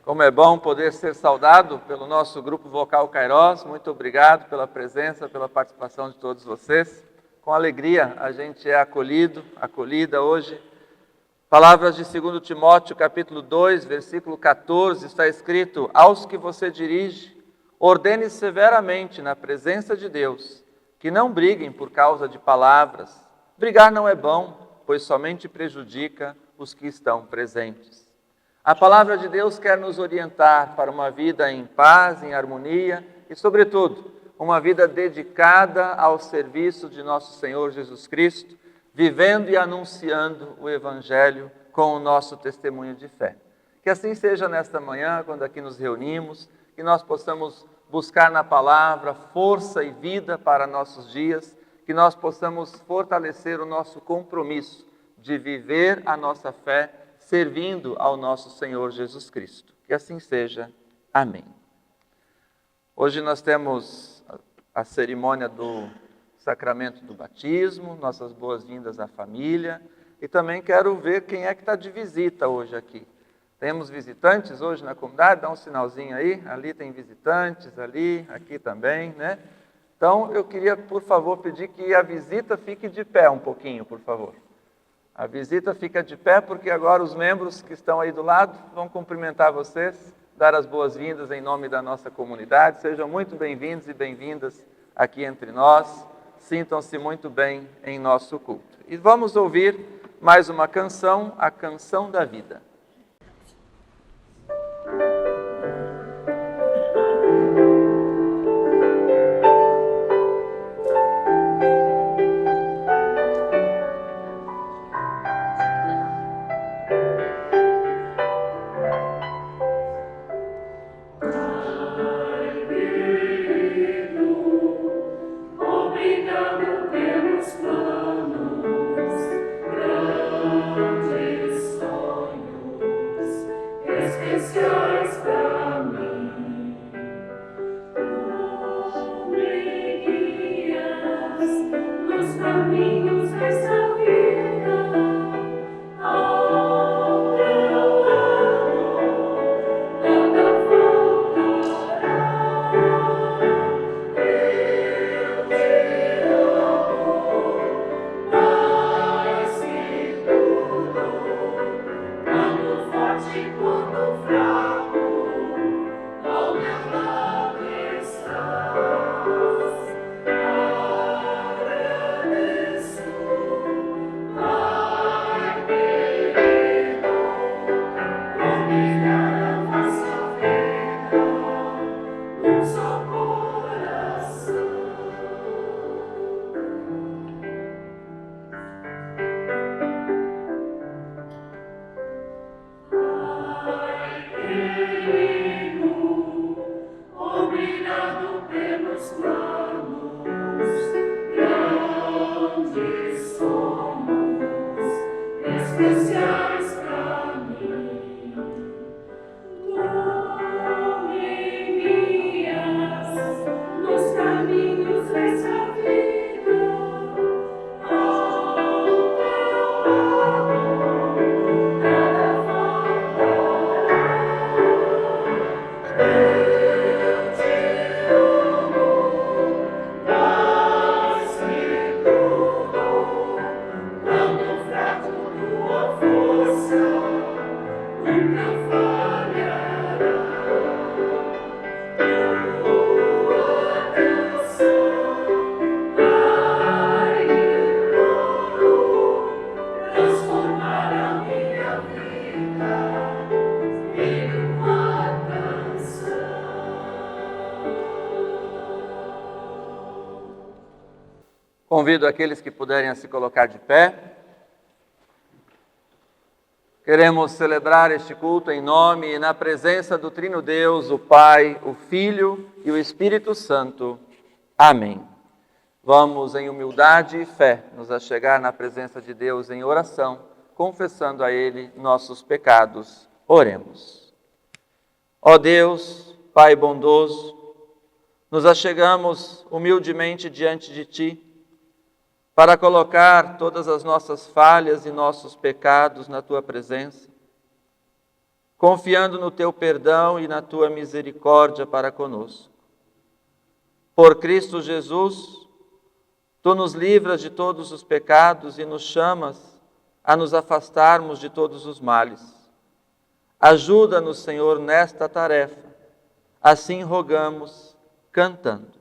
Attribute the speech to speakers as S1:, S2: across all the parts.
S1: Como é bom poder ser saudado pelo nosso grupo vocal Kairos. Muito obrigado pela presença, pela participação de todos vocês. Com alegria a gente é acolhida hoje. Palavras de 2 Timóteo, capítulo 2, versículo 14, está escrito: aos que você dirige, ordene severamente na presença de Deus, que não briguem por causa de palavras. Brigar não é bom, pois somente prejudica os que estão presentes. A palavra de Deus quer nos orientar para uma vida em paz, em harmonia e, sobretudo, uma vida dedicada ao serviço de nosso Senhor Jesus Cristo, vivendo e anunciando o Evangelho com o nosso testemunho de fé. Que assim seja nesta manhã, quando aqui nos reunimos, que nós possamos buscar na palavra força e vida para nossos dias, que nós possamos fortalecer o nosso compromisso de viver a nossa fé servindo ao nosso Senhor Jesus Cristo. Que assim seja. Amém. Hoje nós temos a cerimônia do sacramento do batismo, nossas boas-vindas à família, e também quero ver quem é que está de visita hoje aqui. Temos visitantes hoje na comunidade? Dá um sinalzinho aí, ali tem visitantes, ali, aqui também, né? Então eu queria, por favor, pedir que a visita fique de pé um pouquinho, por favor. A visita fica de pé porque agora os membros que estão aí do lado vão cumprimentar vocês, dar as boas-vindas em nome da nossa comunidade. Sejam muito bem-vindos e bem-vindas aqui entre nós. Sintam-se muito bem em nosso culto. E vamos ouvir mais uma canção, a Canção da Vida. Convido aqueles que puderem a se colocar de pé. Queremos celebrar este culto em nome e na presença do Trino Deus, o Pai, o Filho e o Espírito Santo. Amém. Vamos em humildade e fé nos achegar na presença de Deus em oração, confessando a Ele nossos pecados. Oremos. Ó Deus, Pai bondoso, nos achegamos humildemente diante de Ti, para colocar todas as nossas falhas e nossos pecados na Tua presença. confiando no teu perdão e na tua misericórdia para conosco. Por Cristo Jesus, tu nos livras de todos os pecados e nos chamas a nos afastarmos de todos os males. Ajuda-nos, Senhor, nesta tarefa. Assim rogamos, cantando.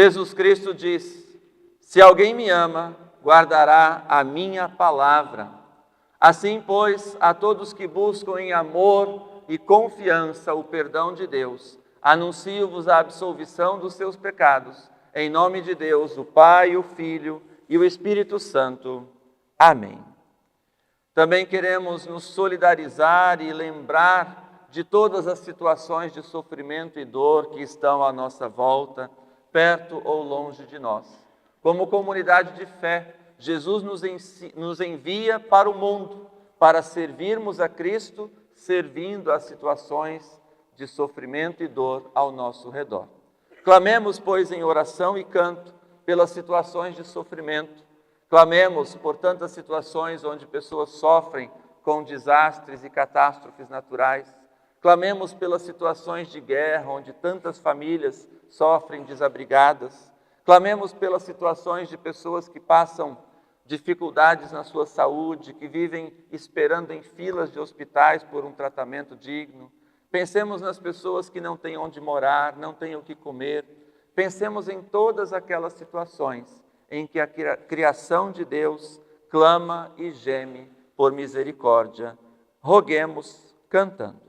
S1: Jesus Cristo diz: se alguém me ama, guardará a minha palavra. Assim, pois, a todos que buscam em amor e confiança o perdão de Deus, anuncio-vos a absolvição dos seus pecados. Em nome de Deus, o Pai, o Filho e o Espírito Santo. Amém. Também queremos nos solidarizar e lembrar de todas as situações de sofrimento e dor que estão à nossa volta, perto ou longe de nós. Como comunidade de fé, Jesus nos envia para o mundo, para servirmos a Cristo, servindo as situações de sofrimento e dor ao nosso redor. Clamemos, pois, em oração e canto, pelas situações de sofrimento. Clamemos por tantas situações onde pessoas sofrem com desastres e catástrofes naturais. Clamemos pelas situações de guerra, onde tantas famílias sofrem desabrigadas. Clamemos pelas situações de pessoas que passam dificuldades na sua saúde, que vivem esperando em filas de hospitais por um tratamento digno. Pensemos nas pessoas que não têm onde morar, não têm o que comer. Pensemos em todas aquelas situações em que a criação de Deus clama e geme por misericórdia. Roguemos cantando.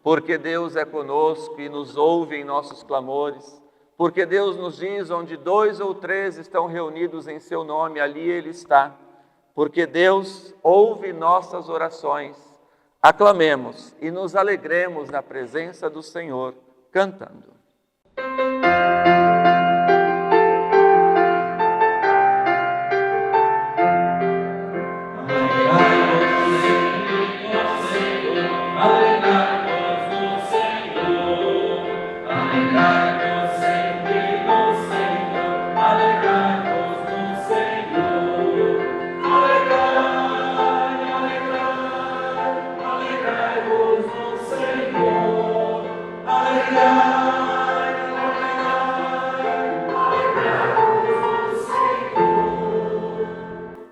S1: porque Deus é conosco e nos ouve em nossos clamores, porque Deus nos diz: onde 2 ou 3 estão reunidos em seu nome, ali Ele está, porque Deus ouve nossas orações. Aclamemos e nos alegremos na presença do Senhor, cantando.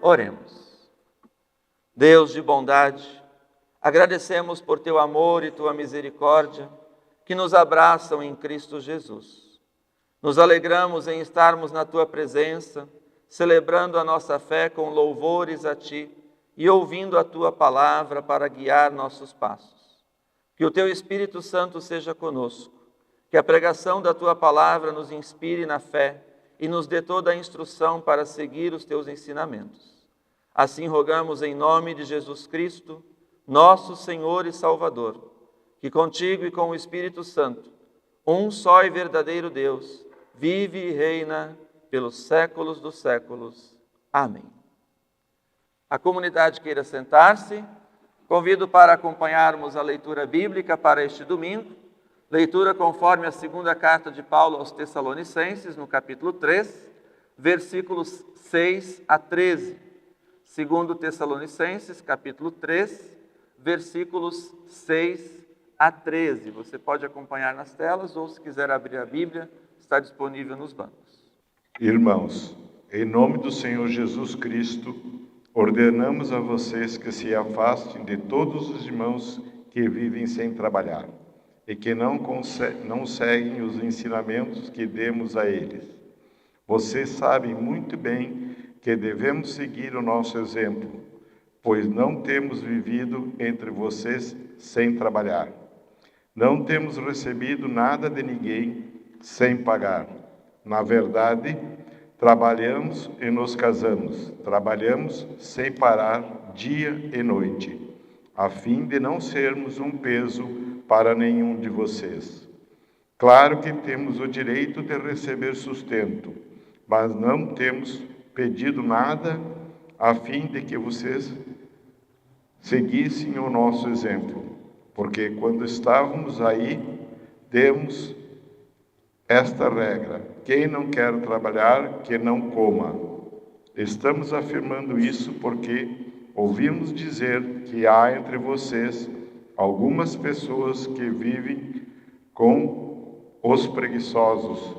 S1: Oremos. Deus de bondade, agradecemos por teu amor e tua misericórdia que nos abraçam em Cristo Jesus. Nos alegramos em estarmos na tua presença, celebrando a nossa fé com louvores a ti e ouvindo a tua palavra para guiar nossos passos. Que o teu Espírito Santo seja conosco, que a pregação da tua palavra nos inspire na fé e nos dê toda a instrução para seguir os teus ensinamentos. Assim rogamos em nome de Jesus Cristo, nosso Senhor e Salvador, que contigo e com o Espírito Santo, um só e verdadeiro Deus, vive e reina pelos séculos dos séculos. Amém. A comunidade queira sentar-se, convido para acompanharmos a leitura bíblica para este domingo, leitura conforme a segunda carta de Paulo aos Tessalonicenses, no capítulo 3, versículos 6 a 13. Segundo Tessalonicenses, capítulo 3, versículos 6 a 13. Você pode acompanhar nas telas ou, se quiser abrir a Bíblia, está disponível nos bancos.
S2: Irmãos, em nome do Senhor Jesus Cristo, ordenamos a vocês que se afastem de todos os irmãos que vivem sem trabalhar e que não seguem os ensinamentos que demos a eles. Vocês sabem muito bem que devemos seguir o nosso exemplo, pois não temos vivido entre vocês sem trabalhar. Não temos recebido nada de ninguém sem pagar. Na verdade, trabalhamos e nos casamos, trabalhamos sem parar dia e noite, a fim de não sermos um peso para nenhum de vocês. Claro que temos o direito de receber sustento, mas não temos pedido nada a fim de que vocês seguissem o nosso exemplo, porque quando estávamos aí, demos esta regra: quem não quer trabalhar, que não coma. Estamos afirmando isso porque ouvimos dizer que há entre vocês algumas pessoas que vivem com os preguiçosos,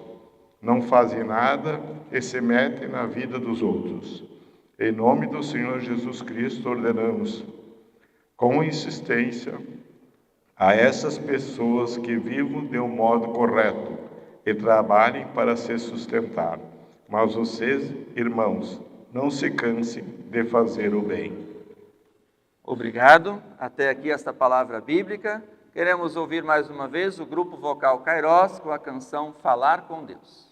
S2: não fazem nada e se metem na vida dos outros. Em nome do Senhor Jesus Cristo, ordenamos com insistência a essas pessoas que vivam de um modo correto e trabalhem para se sustentar. Mas vocês, irmãos, não se cansem de fazer o bem.
S1: Obrigado. Até aqui esta palavra bíblica. Queremos ouvir mais uma vez o grupo vocal Kairos com a canção Falar com Deus.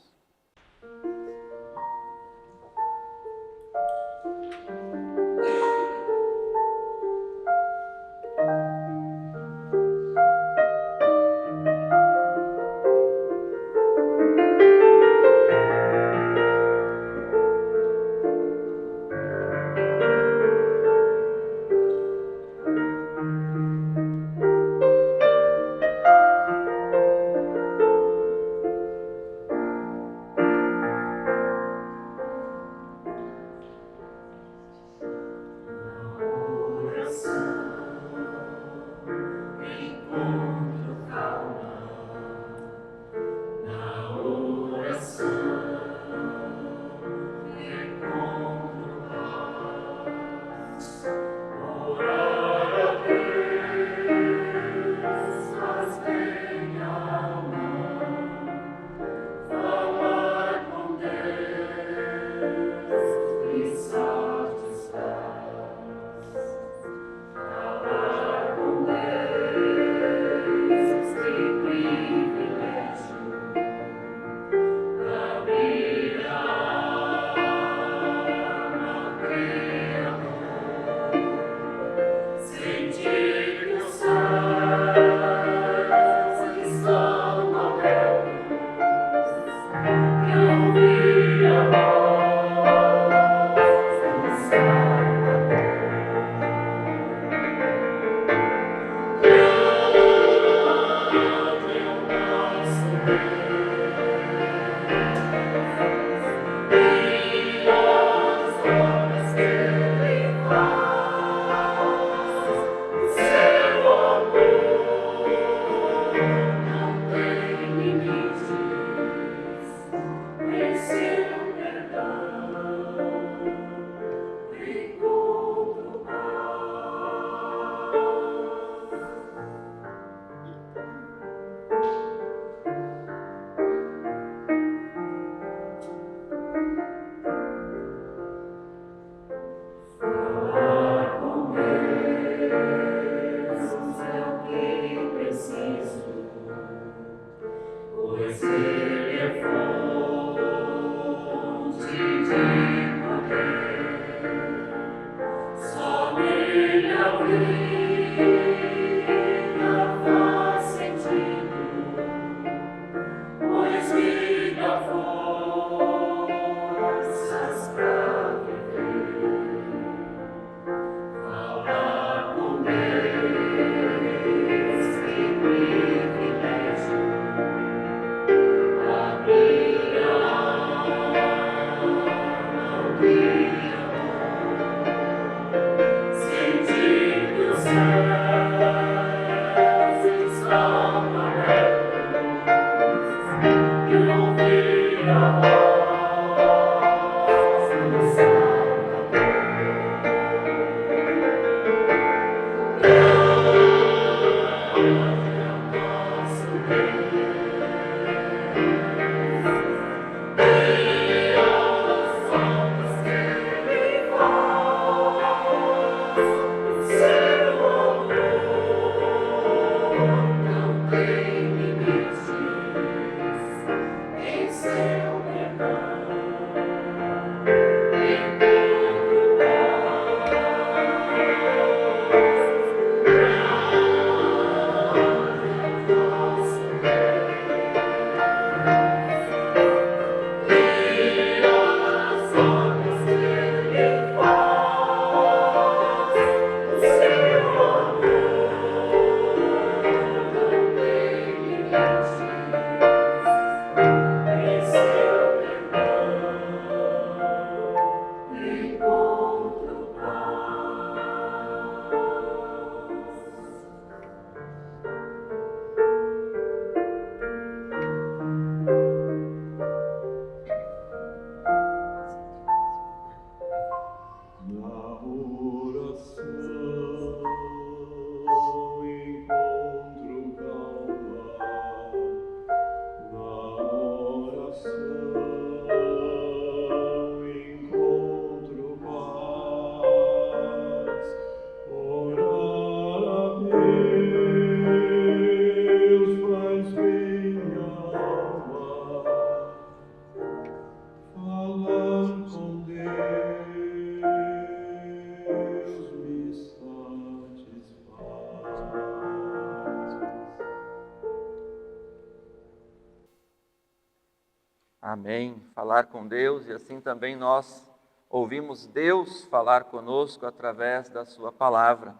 S1: Amém. Falar com Deus, e assim também nós ouvimos Deus falar conosco através da sua palavra.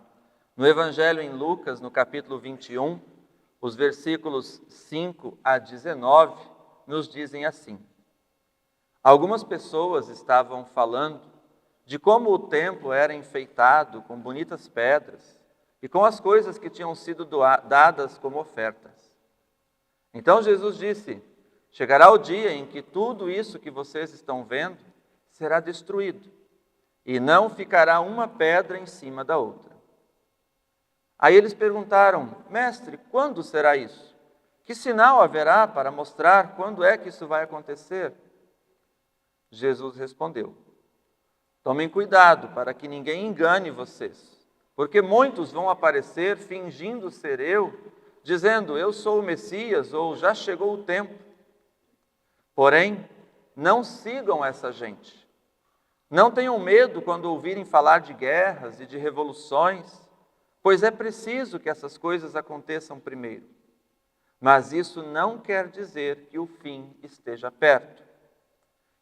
S1: No Evangelho em Lucas, no capítulo 21, os versículos 5 a 19, nos dizem assim: algumas pessoas estavam falando de como o templo era enfeitado com bonitas pedras e com as coisas que tinham sido dadas como ofertas. Então Jesus disse: chegará o dia em que tudo isso que vocês estão vendo será destruído, e não ficará uma pedra em cima da outra. Aí eles perguntaram: mestre, quando será isso? Que sinal haverá para mostrar quando é que isso vai acontecer? Jesus respondeu: tomem cuidado para que ninguém engane vocês, porque muitos vão aparecer fingindo ser eu, dizendo: eu sou o Messias, ou já chegou o tempo. Porém, não sigam essa gente. Não tenham medo quando ouvirem falar de guerras e de revoluções, pois é preciso que essas coisas aconteçam primeiro. Mas isso não quer dizer que o fim esteja perto.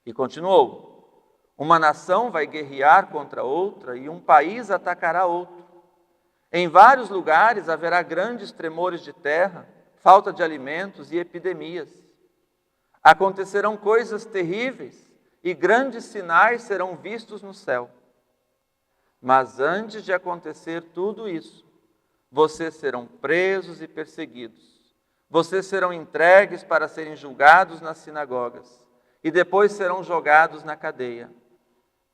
S1: E continuou: uma nação vai guerrear contra outra e um país atacará outro. Em vários lugares haverá grandes tremores de terra, falta de alimentos e epidemias. Acontecerão coisas terríveis e grandes sinais serão vistos no céu. Mas antes de acontecer tudo isso, vocês serão presos e perseguidos. Vocês serão entregues para serem julgados nas sinagogas e depois serão jogados na cadeia.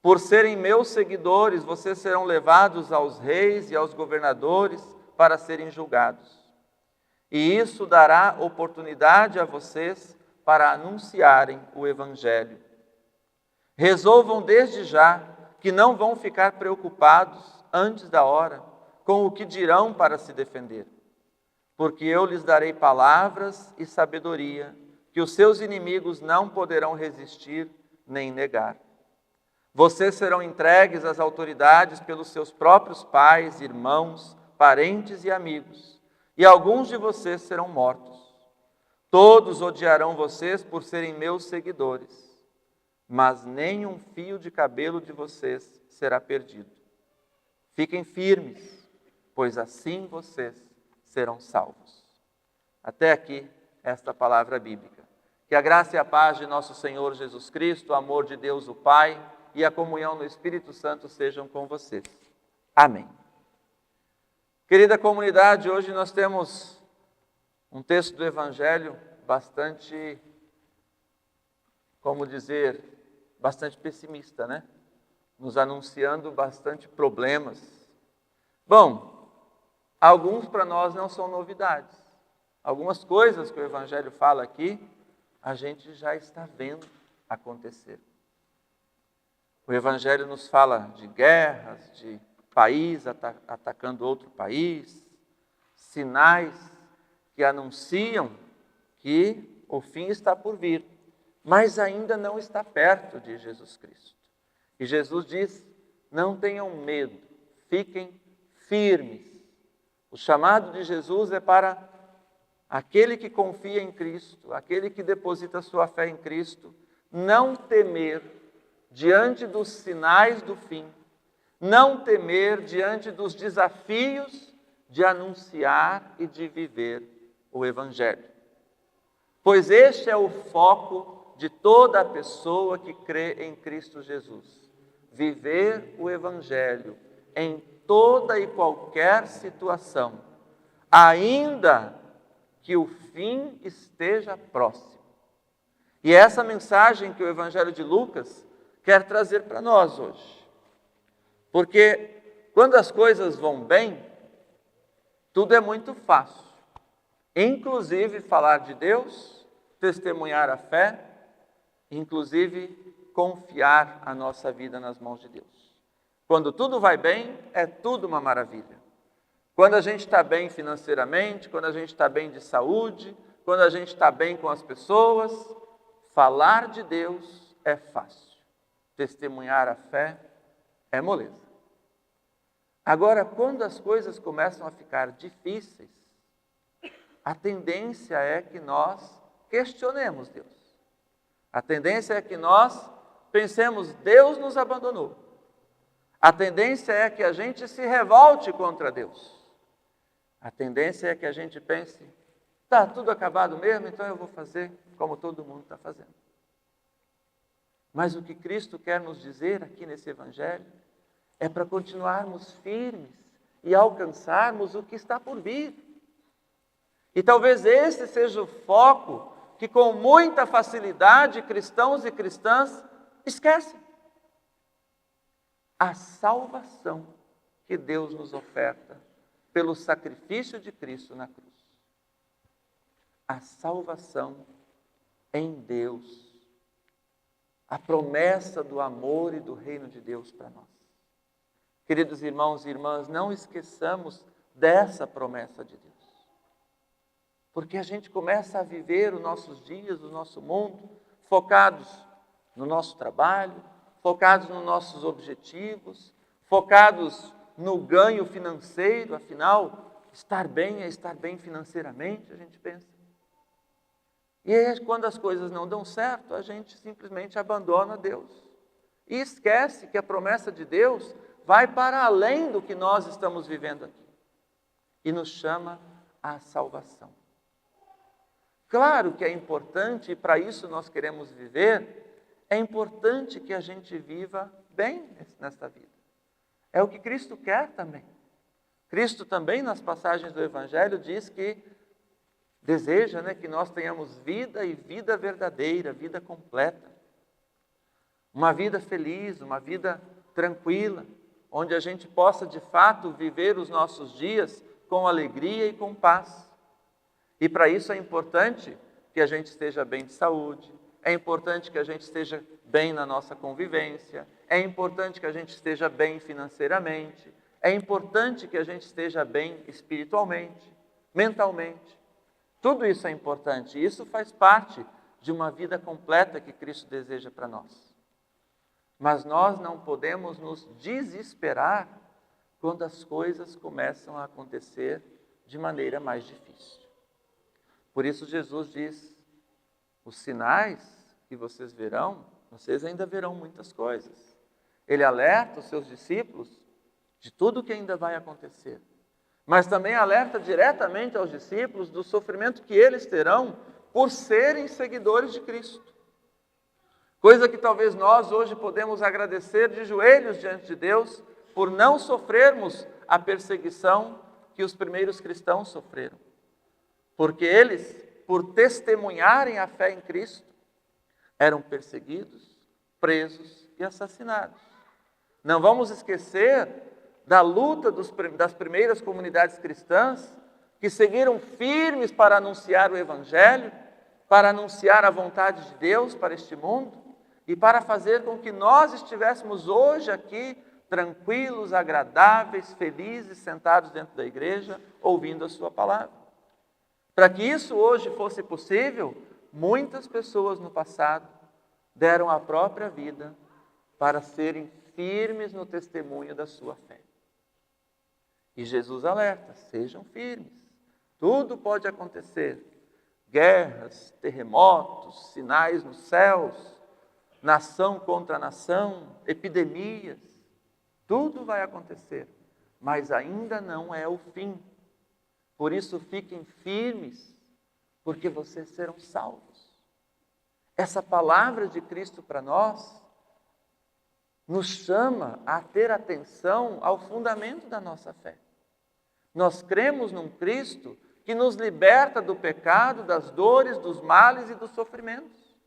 S1: Por serem meus seguidores, vocês serão levados aos reis e aos governadores para serem julgados. E isso dará oportunidade a vocês para anunciarem o Evangelho. Resolvam desde já que não vão ficar preocupados antes da hora com o que dirão para se defender, porque eu lhes darei palavras e sabedoria que que os seus inimigos não poderão resistir nem negar. Vocês serão entregues às autoridades pelos seus próprios pais, irmãos, parentes e amigos, e alguns de vocês serão mortos. Todos odiarão vocês por serem meus seguidores, mas nem um fio de cabelo de vocês será perdido. Fiquem firmes, pois assim vocês serão salvos. Até aqui esta palavra bíblica. Que a graça e a paz de nosso Senhor Jesus Cristo, o amor de Deus o Pai e a comunhão no Espírito Santo sejam com vocês. Amém. Querida comunidade, hoje nós temos um texto do Evangelho bastante, bastante pessimista, né? Nos anunciando bastante problemas. Bom, alguns para nós não são novidades. Algumas coisas que o Evangelho fala aqui, a gente já está vendo acontecer. O Evangelho nos fala de guerras, de país atacando outro país, sinais que anunciam que o fim está por vir, mas ainda não está perto de Jesus Cristo. E Jesus diz: não tenham medo, fiquem firmes. O chamado de Jesus é para aquele que confia em Cristo, aquele que deposita sua fé em Cristo, não temer diante dos sinais do fim, não temer diante dos desafios de anunciar e de viver o Evangelho. Pois este é o foco de toda a pessoa que crê em Cristo Jesus. Viver o Evangelho em toda e qualquer situação, ainda que o fim esteja próximo. E é essa mensagem que o Evangelho de Lucas quer trazer para nós hoje. Porque quando as coisas vão bem, tudo é muito fácil. Inclusive falar de Deus, testemunhar a fé, inclusive confiar a nossa vida nas mãos de Deus. Quando tudo vai bem, é tudo uma maravilha. Quando a gente está bem financeiramente, quando a gente está bem de saúde, quando a gente está bem com as pessoas, falar de Deus é fácil. Testemunhar a fé é moleza. Agora, quando as coisas começam a ficar difíceis, a tendência é que nós questionemos Deus. A tendência é que nós pensemos: Deus nos abandonou. A tendência é que a gente se revolte contra Deus. A tendência é que a gente pense: está tudo acabado mesmo, então eu vou fazer como todo mundo está fazendo. Mas o que Cristo quer nos dizer aqui nesse Evangelho é para continuarmos firmes e alcançarmos o que está por vir. E talvez esse seja o foco que com muita facilidade cristãos e cristãs esquecem. A salvação que Deus nos oferta pelo sacrifício de Cristo na cruz. A salvação em Deus. A promessa do amor e do reino de Deus para nós. Queridos irmãos e irmãs, não esqueçamos dessa promessa de Deus. Porque a gente começa a viver os nossos dias, o nosso mundo, focados no nosso trabalho, focados nos nossos objetivos, focados no ganho financeiro, afinal, estar bem é estar bem financeiramente, a gente pensa. E aí, quando as coisas não dão certo, a gente simplesmente abandona Deus. E esquece que a promessa de Deus vai para além do que nós estamos vivendo aqui. E nos chama à salvação. Claro que é importante, e para isso nós queremos viver, é importante que a gente viva bem nesta vida. É o que Cristo quer também. Cristo também, nas passagens do Evangelho, diz que deseja, que nós tenhamos vida e vida verdadeira, vida completa. Uma vida feliz, uma vida tranquila, onde a gente possa de fato viver os nossos dias com alegria e com paz. E para isso é importante que a gente esteja bem de saúde, é importante que a gente esteja bem na nossa convivência, é importante que a gente esteja bem financeiramente, é importante que a gente esteja bem espiritualmente, mentalmente. Tudo isso é importante, isso faz parte de uma vida completa que Cristo deseja para nós. Mas nós não podemos nos desesperar quando as coisas começam a acontecer de maneira mais difícil. Por isso Jesus diz, os sinais que vocês verão, vocês ainda verão muitas coisas. Ele alerta os seus discípulos de tudo o que ainda vai acontecer. Mas também alerta diretamente aos discípulos do sofrimento que eles terão por serem seguidores de Cristo. Coisa que talvez nós hoje podemos agradecer de joelhos diante de Deus por não sofrermos a perseguição que os primeiros cristãos sofreram. Porque eles, por testemunharem a fé em Cristo, eram perseguidos, presos e assassinados. Não vamos esquecer da luta das primeiras comunidades cristãs que seguiram firmes para anunciar o Evangelho, para anunciar a vontade de Deus para este mundo e para fazer com que nós estivéssemos hoje aqui tranquilos, agradáveis, felizes, sentados dentro da igreja, ouvindo a sua palavra. Para que isso hoje fosse possível, muitas pessoas no passado deram a própria vida para serem firmes no testemunho da sua fé. E Jesus alerta, sejam firmes, tudo pode acontecer. Guerras, terremotos, sinais nos céus, nação contra nação, epidemias, tudo vai acontecer, mas ainda não é o fim. Por isso fiquem firmes, porque vocês serão salvos. Essa palavra de Cristo para nós nos chama a ter atenção ao fundamento da nossa fé. Nós cremos num Cristo que nos liberta do pecado, das dores, dos males e dos sofrimentos.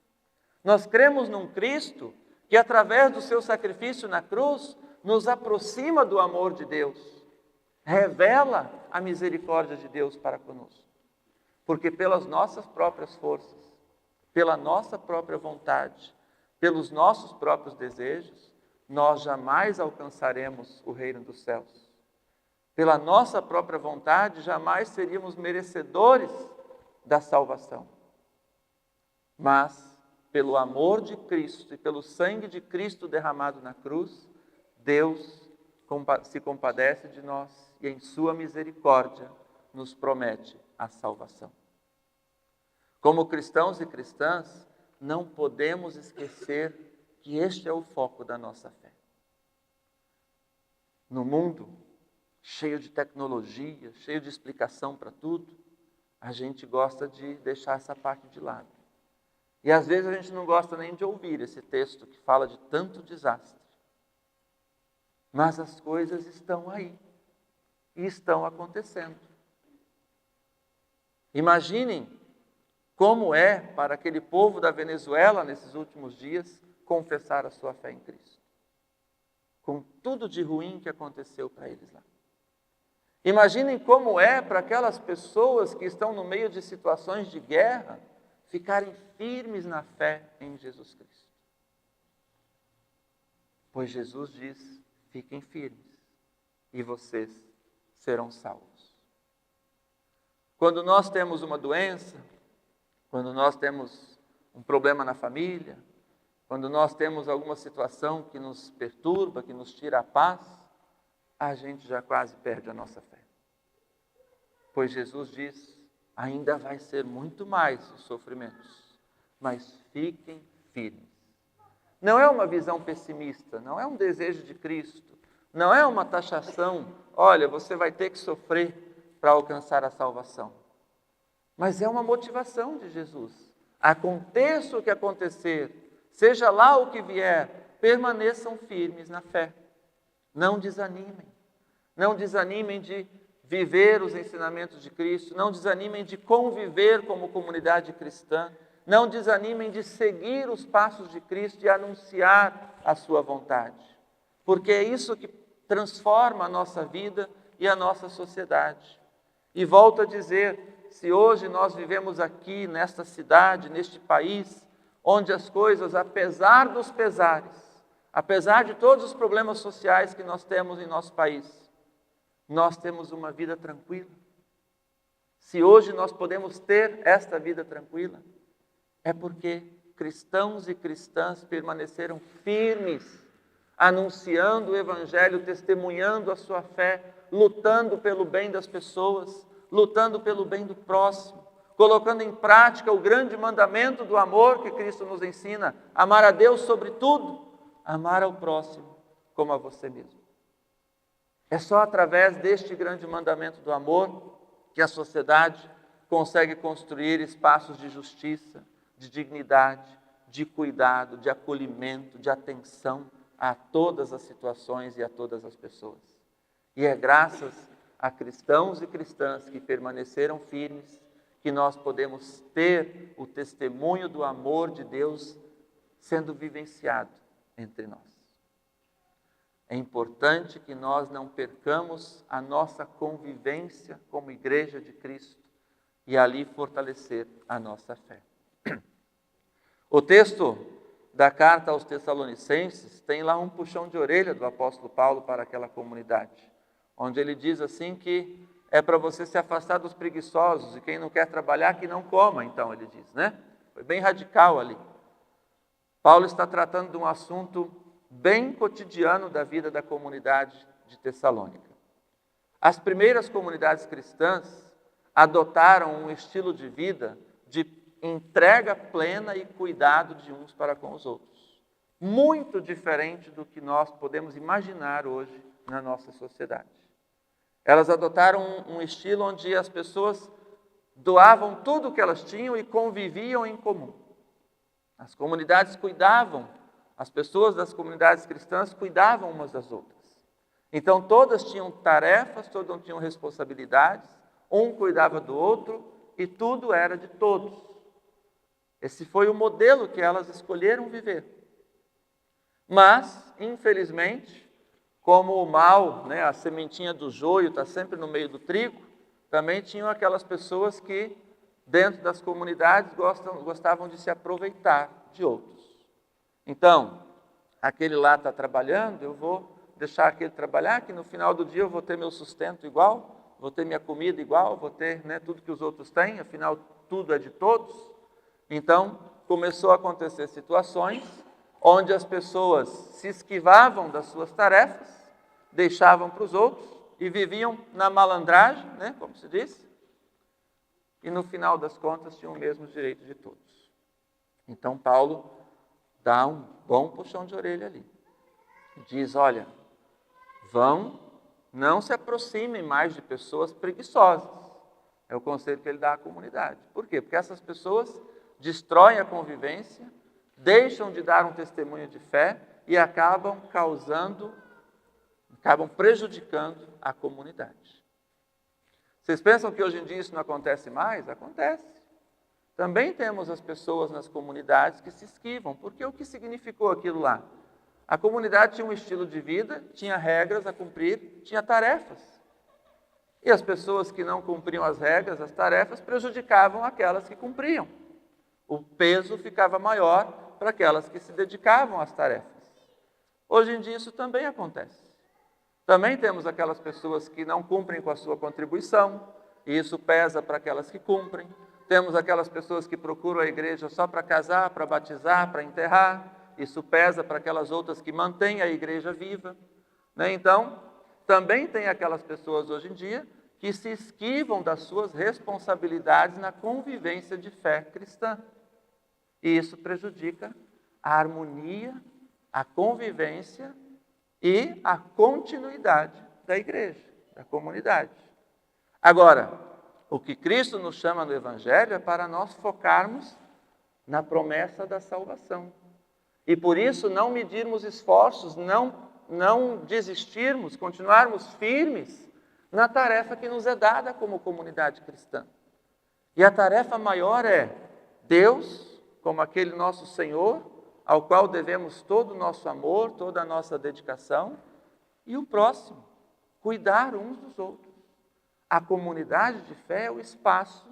S1: Nós cremos num Cristo que, através do seu sacrifício na cruz, nos aproxima do amor de Deus, revela a misericórdia de Deus para conosco. Porque pelas nossas próprias forças, pela nossa própria vontade, pelos nossos próprios desejos, nós jamais alcançaremos o reino dos céus. Pela nossa própria vontade, jamais seríamos merecedores da salvação. Mas, pelo amor de Cristo e pelo sangue de Cristo derramado na cruz, Deus se compadece de nós e, em sua misericórdia, nos promete a salvação. Como cristãos e cristãs, não podemos esquecer que este é o foco da nossa fé. No mundo cheio de tecnologia, cheio de explicação para tudo, a gente gosta de deixar essa parte de lado. E às vezes a gente não gosta nem de ouvir esse texto que fala de tanto desastre. Mas as coisas estão aí e estão acontecendo. Imaginem como é para aquele povo da Venezuela nesses últimos dias confessar a sua fé em Cristo, com tudo de ruim que aconteceu para eles lá. Imaginem como é para aquelas pessoas que estão no meio de situações de guerra ficarem firmes na fé em Jesus Cristo. Pois Jesus diz, fiquem firmes e vocês serão salvos. Quando nós temos uma doença, quando nós temos um problema na família, quando nós temos alguma situação que nos perturba, que nos tira a paz, a gente já quase perde a nossa fé. Pois Jesus diz, ainda vai ser muito mais os sofrimentos, mas fiquem firmes. Não é uma visão pessimista, não é um desejo de Cristo, não é uma taxação, olha, você vai ter que sofrer para alcançar a salvação. Mas é uma motivação de Jesus. Aconteça o que acontecer, seja lá o que vier, permaneçam firmes na fé. Não desanimem. Não desanimem de viver os ensinamentos de Cristo. Não desanimem de conviver como comunidade cristã. Não desanimem de seguir os passos de Cristo e anunciar a sua vontade. Porque é isso que transforma a nossa vida e a nossa sociedade. E volto a dizer, se hoje nós vivemos aqui, nesta cidade, neste país, onde as coisas, apesar dos pesares, apesar de todos os problemas sociais que nós temos em nosso país, nós temos uma vida tranquila. Se hoje nós podemos ter esta vida tranquila, É porque cristãos e cristãs permaneceram firmes, anunciando o Evangelho, testemunhando a sua fé, lutando pelo bem das pessoas, lutando pelo bem do próximo, colocando em prática o grande mandamento do amor que Cristo nos ensina: amar a Deus sobre tudo, amar ao próximo como a você mesmo. É só através deste grande mandamento do amor que a sociedade consegue construir espaços de justiça, de dignidade, de cuidado, de acolhimento, de atenção a todas as situações e a todas as pessoas. E é graças a cristãos e cristãs que permaneceram firmes que nós podemos ter o testemunho do amor de Deus sendo vivenciado entre nós. É importante que nós não percamos a nossa convivência como Igreja de Cristo e ali fortalecer a nossa fé. O texto da carta aos Tessalonicenses tem lá um puxão de orelha do apóstolo Paulo para aquela comunidade, onde ele diz assim que é para você se afastar dos preguiçosos e quem não quer trabalhar que não coma, então ele diz, né? Foi bem radical ali. Paulo está tratando de um assunto bem cotidiano da vida da comunidade de Tessalônica. As primeiras comunidades cristãs adotaram um estilo de vida de entrega plena e cuidado de uns para com os outros. Muito diferente do que nós podemos imaginar hoje na nossa sociedade. Elas adotaram um estilo onde as pessoas doavam tudo o que elas tinham e conviviam em comum. As comunidades cuidavam, as pessoas das comunidades cristãs cuidavam umas das outras. Então todas tinham tarefas, todas tinham responsabilidades, um cuidava do outro e tudo era de todos. Esse foi o modelo que elas escolheram viver. Mas, infelizmente, como o mal, né, a sementinha do joio está sempre no meio do trigo, também tinham aquelas pessoas que, dentro das comunidades, gostavam de se aproveitar de outros. Então, aquele lá está trabalhando, eu vou deixar aquele trabalhar, que no final do dia eu vou ter meu sustento igual, vou ter minha comida igual, vou ter, né, tudo que os outros têm, afinal tudo é de todos. Então, começou a acontecer situações onde as pessoas se esquivavam das suas tarefas, deixavam para os outros e viviam na malandragem, né, como se diz, e no final das contas tinham o mesmo direito de todos. Então Paulo dá um bom puxão de orelha ali. Diz, olha, não se aproximem mais de pessoas preguiçosas. É o conselho que ele dá à comunidade. Por quê? Porque essas pessoas destroem a convivência, deixam de dar um testemunho de fé e acabam prejudicando a comunidade. Vocês pensam que hoje em dia isso não acontece mais? Acontece. Também temos as pessoas nas comunidades que se esquivam, porque o que significou aquilo lá? A comunidade tinha um estilo de vida, tinha regras a cumprir, tinha tarefas. E as pessoas que não cumpriam as regras, as tarefas, prejudicavam aquelas que cumpriam. O peso ficava maior para aquelas que se dedicavam às tarefas. Hoje em dia isso também acontece. Também temos aquelas pessoas que não cumprem com a sua contribuição, e isso pesa para aquelas que cumprem. Temos aquelas pessoas que procuram a igreja só para casar, para batizar, para enterrar. Isso pesa para aquelas outras que mantêm a igreja viva. Né? Então, também tem aquelas pessoas hoje em dia que se esquivam das suas responsabilidades na convivência de fé cristã. E isso prejudica a harmonia, a convivência e a continuidade da igreja, da comunidade. Agora, o que Cristo nos chama no Evangelho é para nós focarmos na promessa da salvação. E por isso não medirmos esforços, não desistirmos, continuarmos firmes na tarefa que nos é dada como comunidade cristã. E a tarefa maior é Deus, como aquele nosso Senhor, ao qual devemos todo o nosso amor, toda a nossa dedicação, e o próximo, cuidar uns dos outros. A comunidade de fé é o espaço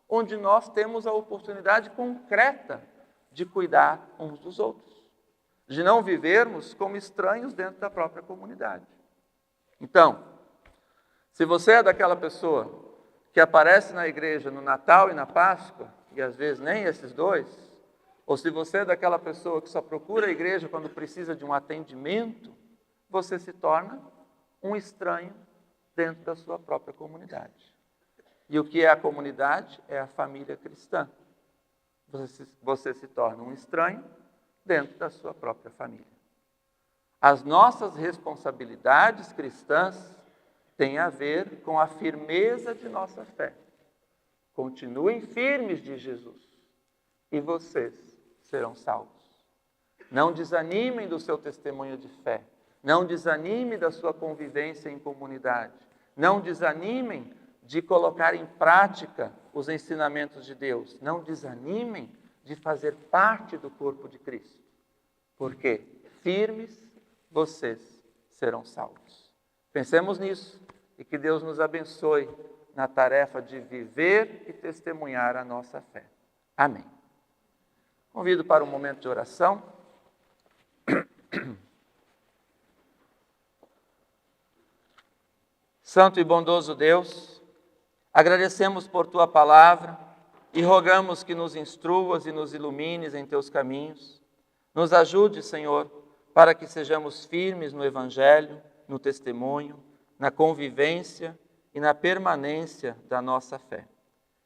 S1: onde nós temos a oportunidade concreta de cuidar uns dos outros, de não vivermos como estranhos dentro da própria comunidade. Então, se você é daquela pessoa que aparece na igreja no Natal e na Páscoa, e às vezes nem esses dois, Ou se você é daquela pessoa que só procura a igreja quando precisa de um atendimento, você se torna um estranho dentro da sua própria comunidade. E o que é a comunidade? É a família cristã. Você se torna um estranho dentro da sua própria família. As nossas responsabilidades cristãs têm a ver com a firmeza de nossa fé. Continuem firmes de Jesus e vocês serão salvos. Não desanimem do seu testemunho de fé. Não desanime da sua convivência em comunidade. Não desanimem de colocar em prática os ensinamentos de Deus. Não desanimem de fazer parte do corpo de Cristo. Porque firmes vocês serão salvos. Pensemos nisso e que Deus nos abençoe na tarefa de viver e testemunhar a nossa fé. Amém. Convido para um momento de oração. Santo e bondoso Deus, agradecemos por Tua palavra e rogamos que nos instruas e nos ilumines em Teus caminhos. Nos ajude, Senhor, para que sejamos firmes no Evangelho, no testemunho, na convivência e na permanência da nossa fé.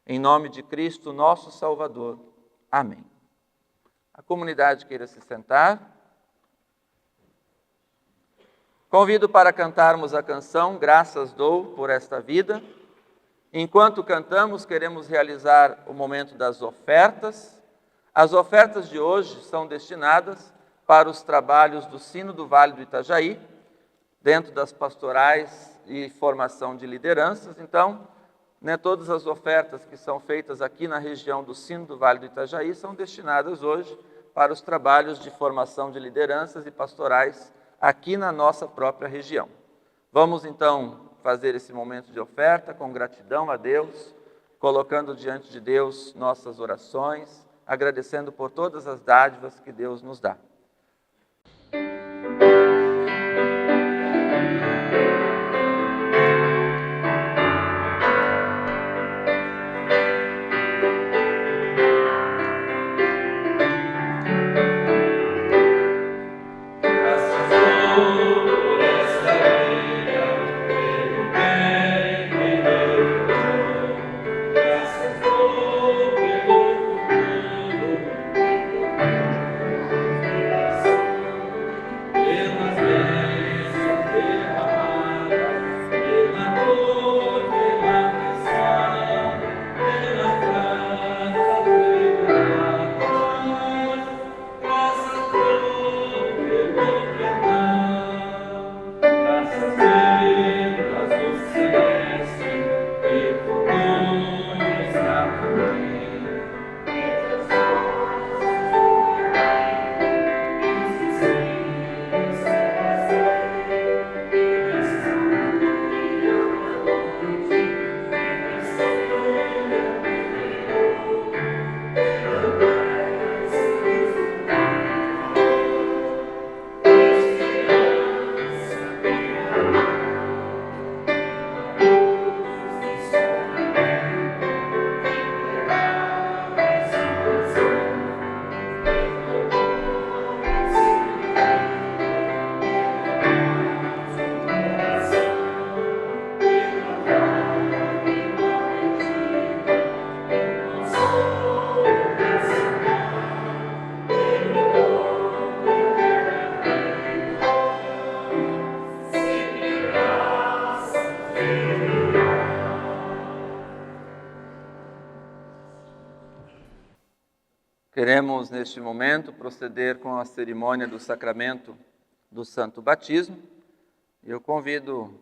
S1: Em nome de Cristo, nosso Salvador. Amém. A comunidade queira se sentar. Convido para cantarmos a canção Graças Dou por Esta Vida. Enquanto cantamos, queremos realizar o momento das ofertas. As ofertas de hoje são destinadas para os trabalhos do Sino do Vale do Itajaí, dentro das pastorais e formação de lideranças. Então, todas as ofertas que são feitas aqui na região do Sino do Vale do Itajaí são destinadas hoje para os trabalhos de formação de lideranças e pastorais aqui na nossa própria região. Vamos então fazer esse momento de oferta com gratidão a Deus, colocando diante de Deus nossas orações, agradecendo por todas as dádivas que Deus nos dá. Queremos, neste momento, proceder com a cerimônia do sacramento do Santo Batismo. Eu convido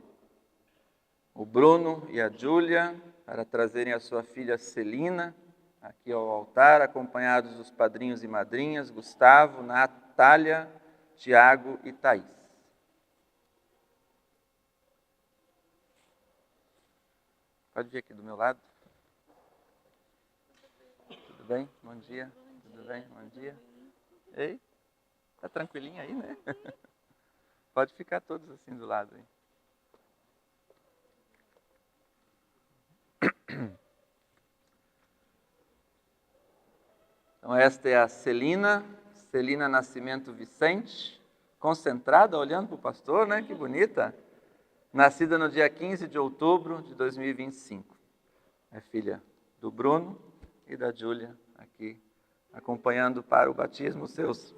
S1: o Bruno e a Júlia para trazerem a sua filha Celina aqui ao altar, acompanhados dos padrinhos e madrinhas, Gustavo, Natália, Tiago e Thaís. Pode vir aqui do meu lado. Tudo bem? Bom dia. Tudo bem? Bom dia. Ei, tá tranquilinho aí, né? Pode ficar todos assim do lado aí. Então esta é a Celina Nascimento Vicente, concentrada, olhando para o pastor, né? Que bonita. Nascida no dia 15 de outubro de 2025. É filha do Bruno e da Júlia, aqui acompanhando para o batismo seus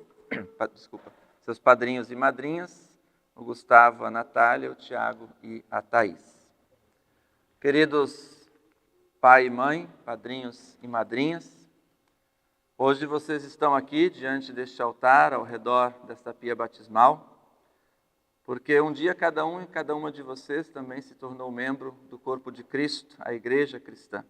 S1: padrinhos e madrinhas, o Gustavo, a Natália, o Tiago e a Thaís. Queridos pai e mãe, padrinhos e madrinhas, hoje vocês estão aqui diante deste altar, ao redor desta pia batismal, porque um dia cada um e cada uma de vocês também se tornou membro do corpo de Cristo, a Igreja Cristã.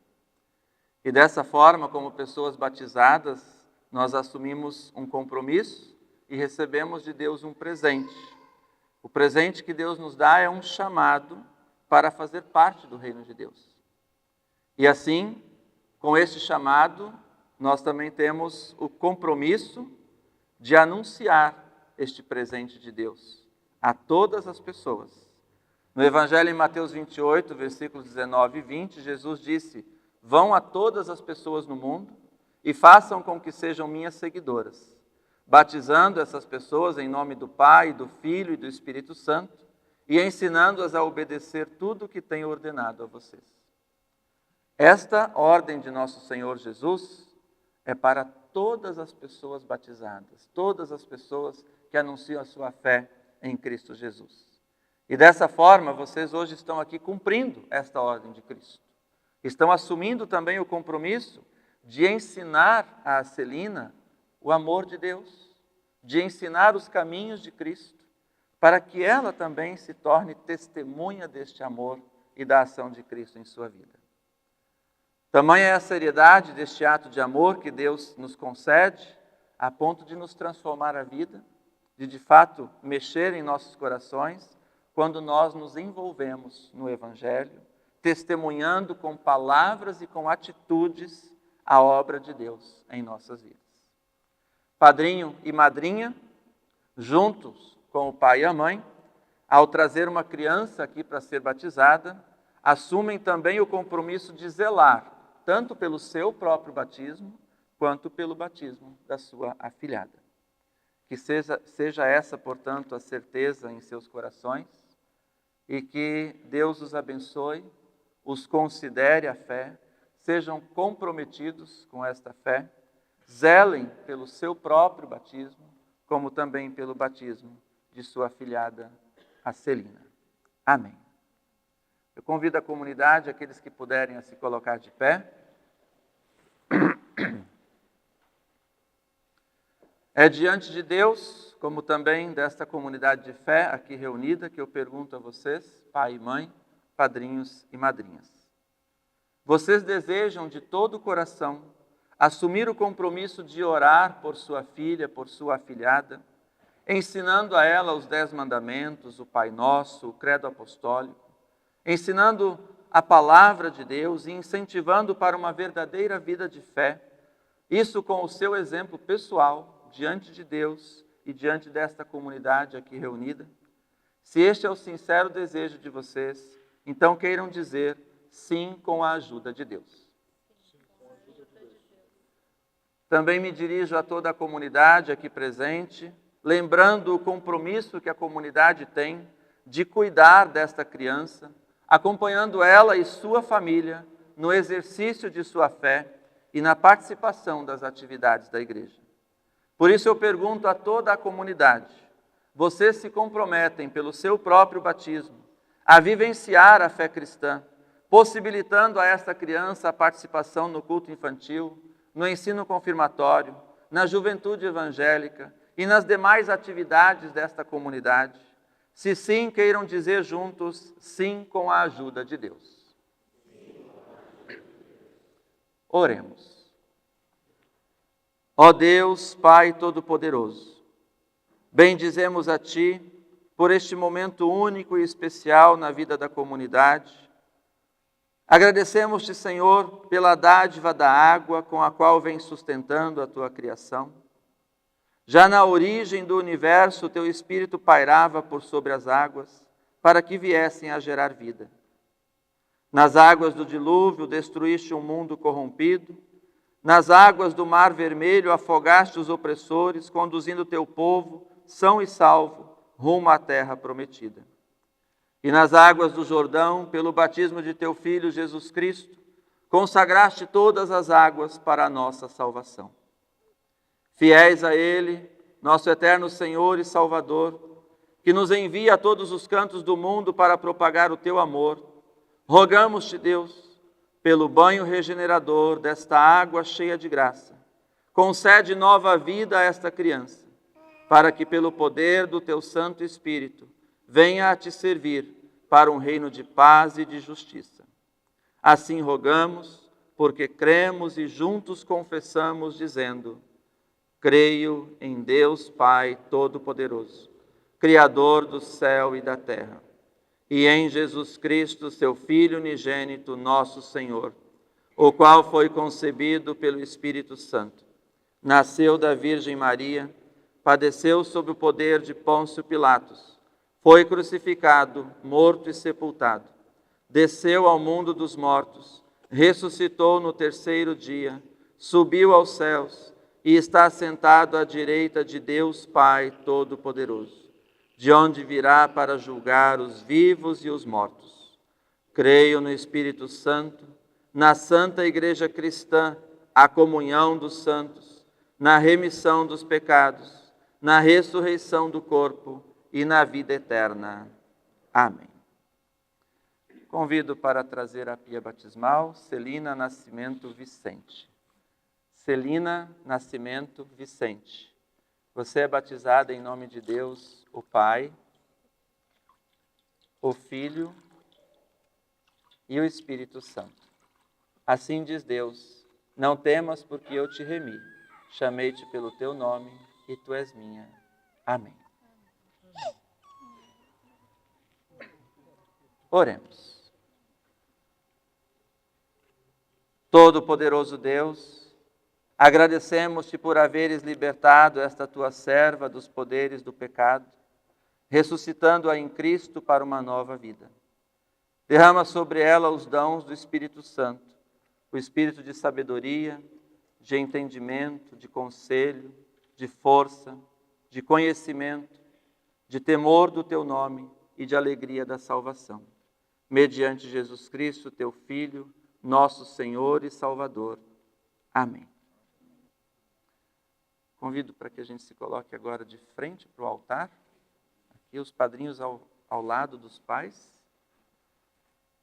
S1: E dessa forma, como pessoas batizadas, nós assumimos um compromisso e recebemos de Deus um presente. O presente que Deus nos dá é um chamado para fazer parte do reino de Deus. E assim, com este chamado, nós também temos o compromisso de anunciar este presente de Deus a todas as pessoas. No Evangelho em Mateus 28, versículos 19 e 20, Jesus disse: vão a todas as pessoas no mundo e façam com que sejam minhas seguidoras, batizando essas pessoas em nome do Pai, do Filho e do Espírito Santo e ensinando-as a obedecer tudo o que tenho ordenado a vocês. Esta ordem de nosso Senhor Jesus é para todas as pessoas batizadas, todas as pessoas que anunciam a sua fé em Cristo Jesus. E dessa forma, vocês hoje estão aqui cumprindo esta ordem de Cristo. Estão assumindo também o compromisso de ensinar a Celina o amor de Deus, de ensinar os caminhos de Cristo, para que ela também se torne testemunha deste amor e da ação de Cristo em sua vida. Tamanha é a seriedade deste ato de amor que Deus nos concede, a ponto de nos transformar a vida, de fato mexer em nossos corações, quando nós nos envolvemos no Evangelho, testemunhando com palavras e com atitudes a obra de Deus em nossas vidas. Padrinho e madrinha, juntos com o pai e a mãe, ao trazer uma criança aqui para ser batizada, assumem também o compromisso de zelar, tanto pelo seu próprio batismo, quanto pelo batismo da sua afilhada. Que seja essa, portanto, a certeza em seus corações, e que Deus os abençoe, os considere a fé, sejam comprometidos com esta fé, zelem pelo seu próprio batismo, como também pelo batismo de sua afilhada, a Celina. Amém. Eu convido a comunidade, aqueles que puderem, a se colocar de pé. É diante de Deus, como também desta comunidade de fé aqui reunida, que eu pergunto a vocês, pai e mãe, padrinhos e madrinhas. Vocês desejam de todo o coração assumir o compromisso de orar por sua filha, por sua afilhada, ensinando a ela os 10 mandamentos, o Pai Nosso, o Credo Apostólico, ensinando a palavra de Deus e incentivando para uma verdadeira vida de fé, isso com o seu exemplo pessoal, diante de Deus e diante desta comunidade aqui reunida? Se este é o sincero desejo de vocês, então queiram dizer sim com a ajuda de Deus. Também me dirijo a toda a comunidade aqui presente, lembrando o compromisso que a comunidade tem de cuidar desta criança, acompanhando ela e sua família no exercício de sua fé e na participação das atividades da igreja. Por isso eu pergunto a toda a comunidade: vocês se comprometem pelo seu próprio batismo a vivenciar a fé cristã, possibilitando a esta criança a participação no culto infantil, no ensino confirmatório, na juventude evangélica e nas demais atividades desta comunidade? Se sim, queiram dizer juntos sim com a ajuda de Deus. Oremos. Ó Deus, Pai Todo-Poderoso, bendizemos a Ti por este momento único e especial na vida da comunidade. Agradecemos-te, Senhor, pela dádiva da água com a qual vem sustentando a Tua criação. Já na origem do universo, Teu Espírito pairava por sobre as águas, para que viessem a gerar vida. Nas águas do dilúvio, destruíste um mundo corrompido, Nas águas do Mar Vermelho afogaste os opressores, conduzindo o teu povo, são e salvo, rumo à terra prometida. E nas águas do Jordão, pelo batismo de teu Filho Jesus Cristo, consagraste todas as águas para a nossa salvação. Fiéis a Ele, nosso eterno Senhor e Salvador, que nos envia a todos os cantos do mundo para propagar o teu amor, rogamos-te, Deus, pelo banho regenerador desta água cheia de graça, concede nova vida a esta criança, para que pelo poder do teu Santo Espírito venha a te servir para um reino de paz e de justiça. Assim rogamos, porque cremos e juntos confessamos, dizendo: creio em Deus Pai Todo-Poderoso, Criador do céu e da terra, e em Jesus Cristo, seu Filho unigênito, nosso Senhor, o qual foi concebido pelo Espírito Santo, nasceu da Virgem Maria, padeceu sob o poder de Pôncio Pilatos, foi crucificado, morto e sepultado, desceu ao mundo dos mortos, ressuscitou no terceiro dia, subiu aos céus e está sentado à direita de Deus Pai Todo-Poderoso, de onde virá para julgar os vivos e os mortos. Creio no Espírito Santo, na Santa Igreja Cristã, a comunhão dos santos, na remissão dos pecados, na ressurreição do corpo e na vida eterna. Amém. Convido para trazer a pia batismal Celina Nascimento Vicente. Celina Nascimento Vicente. Você é batizada em nome de Deus, o Pai, o Filho e o Espírito Santo. Assim diz Deus: não temas, porque eu te remi. Chamei-te pelo teu nome e tu és minha. Amém. Oremos. Todo-Poderoso Deus, agradecemos-te por haveres libertado esta tua serva dos poderes do pecado, ressuscitando-a em Cristo para uma nova vida. Derrama sobre ela os dons do Espírito Santo, o espírito de sabedoria, de entendimento, de conselho, de força, de conhecimento, de temor do teu nome e de alegria da salvação. Mediante Jesus Cristo, teu Filho, nosso Senhor e Salvador. Amém. Convido para que a gente se coloque agora de frente para o altar. Aqui os padrinhos ao lado dos pais.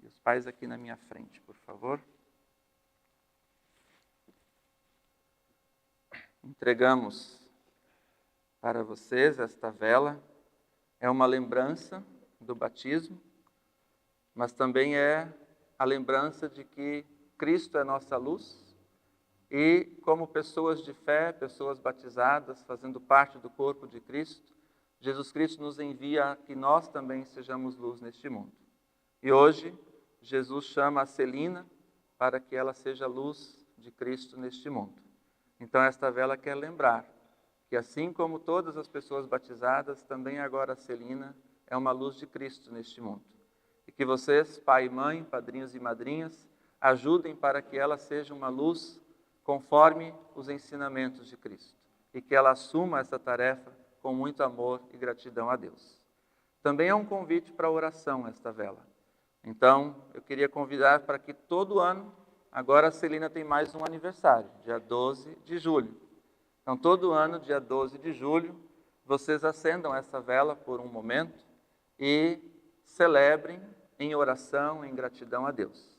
S1: E os pais aqui na minha frente, por favor. Entregamos para vocês esta vela. É uma lembrança do batismo, mas também é a lembrança de que Cristo é nossa luz e, como pessoas de fé, pessoas batizadas, fazendo parte do corpo de Cristo, Jesus Cristo nos envia a que nós também sejamos luz neste mundo. E hoje, Jesus chama a Celina para que ela seja luz de Cristo neste mundo. Então, esta vela quer lembrar que, assim como todas as pessoas batizadas, também agora a Celina é uma luz de Cristo neste mundo. E que vocês, pai e mãe, padrinhos e madrinhas, ajudem para que ela seja uma luz conforme os ensinamentos de Cristo. E que ela assuma essa tarefa com muito amor e gratidão a Deus. Também é um convite para a oração esta vela. Então, eu queria convidar para que todo ano, agora a Celina tem mais um aniversário, dia 12 de julho. Então, todo ano, dia 12 de julho, vocês acendam essa vela por um momento e celebrem em oração, em gratidão a Deus.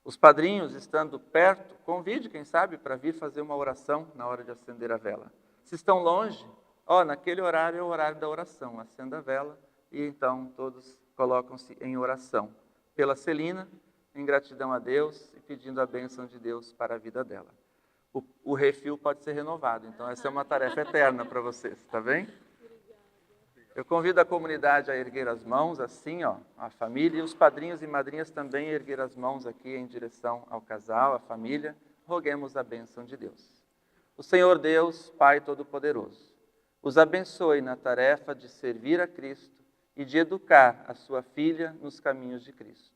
S1: Os padrinhos, estando perto, convide, quem sabe, para vir fazer uma oração na hora de acender a vela. Se estão longe, naquele horário é o horário da oração. Acenda a vela e então todos colocam-se em oração pela Celina, em gratidão a Deus e pedindo a bênção de Deus para a vida dela. O refil pode ser renovado, então essa é uma tarefa eterna para vocês, tá bem? Eu convido a comunidade a erguer as mãos, assim, a família, e os padrinhos e madrinhas também a erguer as mãos aqui em direção ao casal, à família. Roguemos a bênção de Deus. O Senhor Deus, Pai Todo-Poderoso, os abençoe na tarefa de servir a Cristo e de educar a sua filha nos caminhos de Cristo.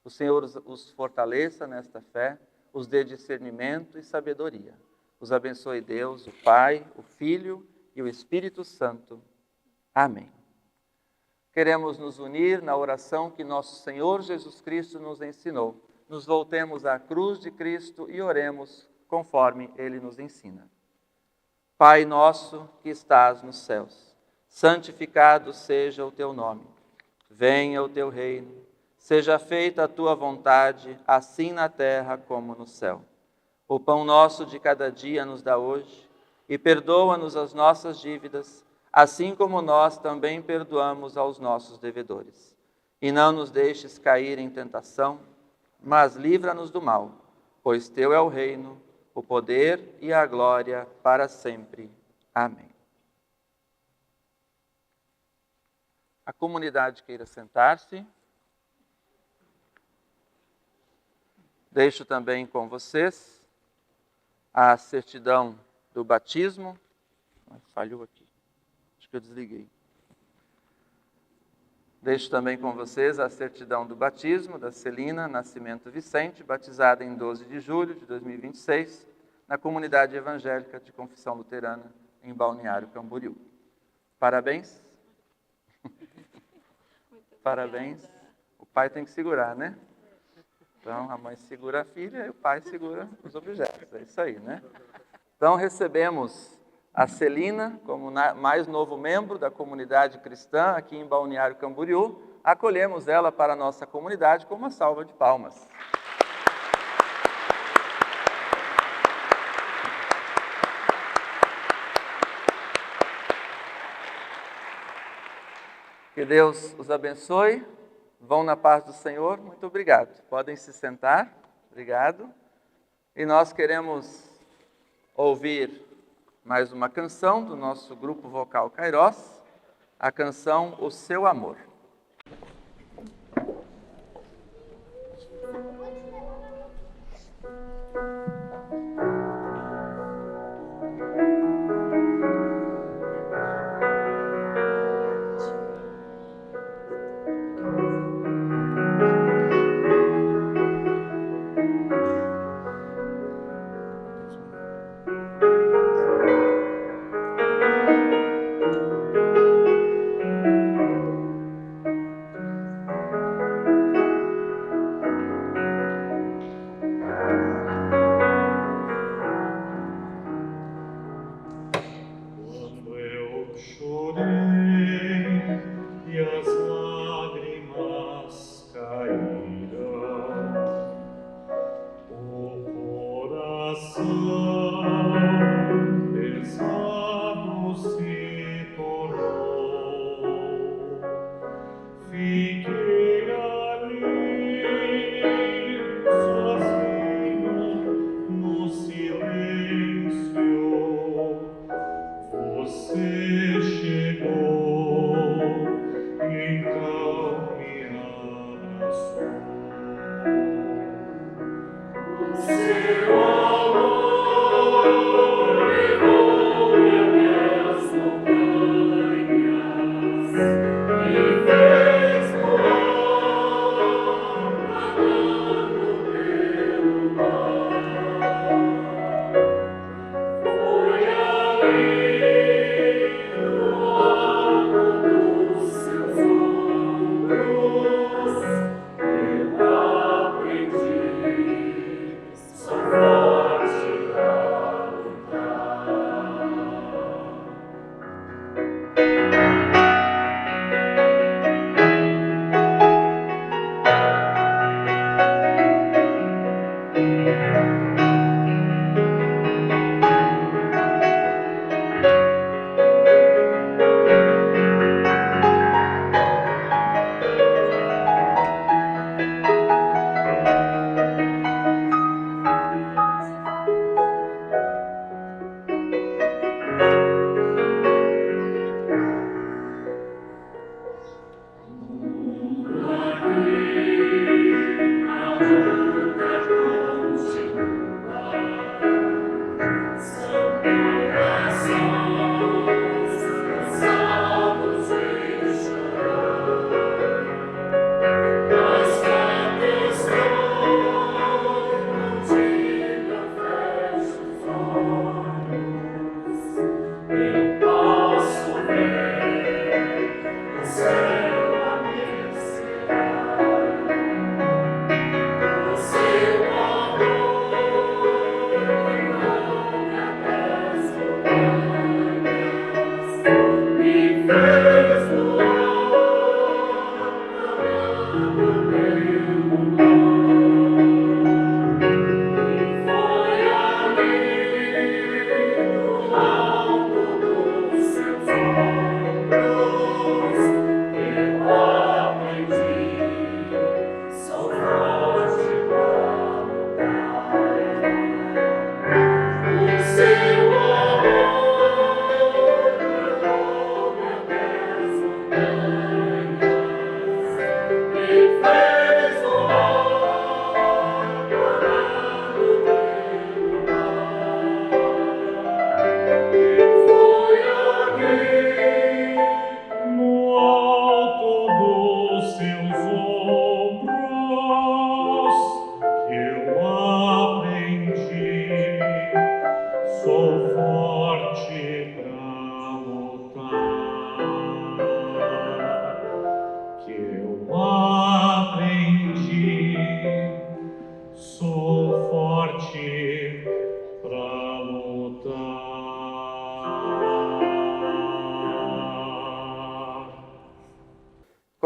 S1: O Senhor os fortaleça nesta fé, os dê discernimento e sabedoria. Os abençoe Deus, o Pai, o Filho e o Espírito Santo. Amém. Queremos nos unir na oração que nosso Senhor Jesus Cristo nos ensinou. Nos voltemos à cruz de Cristo e oremos conforme Ele nos ensina. Pai nosso que estás nos céus, santificado seja o teu nome. Venha o teu reino, seja feita a tua vontade, assim na terra como no céu. O pão nosso de cada dia nos dá hoje, e perdoa-nos as nossas dívidas, assim como nós também perdoamos aos nossos devedores. E não nos deixes cair em tentação, mas livra-nos do mal, pois teu é o reino, o poder e a glória para sempre. Amém. A comunidade queira sentar-se. Deixo também com vocês a certidão do batismo. Falhou aqui. Acho que eu desliguei. Deixo também com vocês a certidão do batismo da Celina Nascimento Vicente, batizada em 12 de julho de 2026, na comunidade evangélica de confissão luterana em Balneário Camboriú. Parabéns. Parabéns. O pai tem que segurar, né? Então, a mãe segura a filha e o pai segura os objetos. É isso aí, né? Então, recebemos a Celina como mais novo membro da comunidade cristã aqui em Balneário Camboriú. Acolhemos ela para a nossa comunidade com uma salva de palmas. Que Deus os abençoe. Vão na paz do Senhor. Muito obrigado. Podem se sentar. Obrigado. E nós queremos ouvir mais uma canção do nosso grupo vocal Kairós, a canção O Seu Amor.